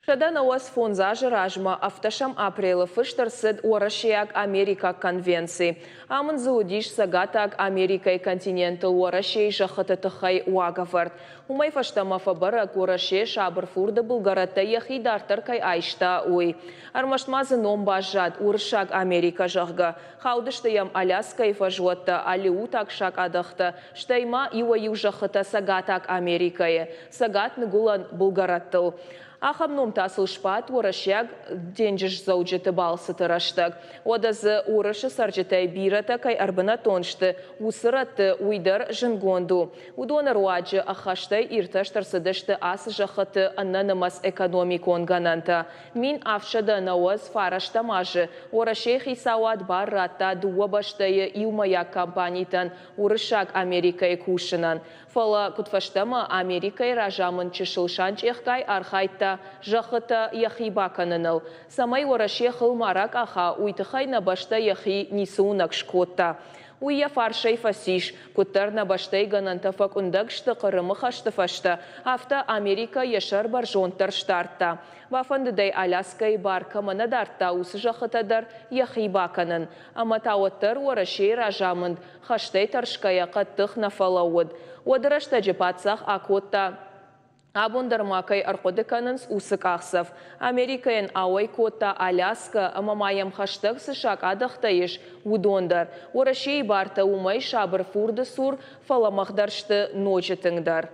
Шадан ауас фонзажы ражма автошам апрелы фыштар сыд уарашияк Америка конвенции. Амын зудиш сагатак Америкай континентал уарашей жахататыхай уагафард. Умай фаштама фабарак уарашей шабыр фурда булгарата яхидартар кай айшта уй. Армаштмазы ном бажат уршак Америка жахга. Хаудыштаям Аляска и фажуатта алиутак шак адахта. Штайма ива южахата сагатак Америкае. Сагат нагулан булгараттыл. Ахамном тасыл шпат уарашяг денжиш зауджеты балсыты раштаг. Одазы урашы сарджетай бирата кай арбана тоншты, усыраты уйдар жынгонду. Удонар уаджы ахаштай ирташтар сыдышты ас жахаты аннанымас экономикон гананта. Мин афшада науаз фараштамажы. Уарашей хисауат барратта дуабаштайы иумаяк компанитан урышак Америкай кушынан. Фала кутфаштама Америкай ражамын чышылшанч эхкай архайта жахыта яхиба каныныл. Самай уарашей хылмарак аха уйтыхай набашта яхи нисунак шкотта. Уйя фаршай фасиш, куттар набаштай гананта факундагшты қырымы хаштыфашта, авта Америка яшар баржонтар штартта. Вафандыдай Аляскай барка манадартта усы жахытадар яхиба канын. Аматауаттар уарашей ражамынд, хаштай таршкая қаттық нафалауыд. Одырашта жепатсақ акотта Абундармакай арқодыканынс усык ақсав. Америкаен ауай котта Аляска амамаям хаштаг сышак адақтайыш удондар. Орашей барта умай шабыр фурды сур фаламахдаршты ночетіңдар.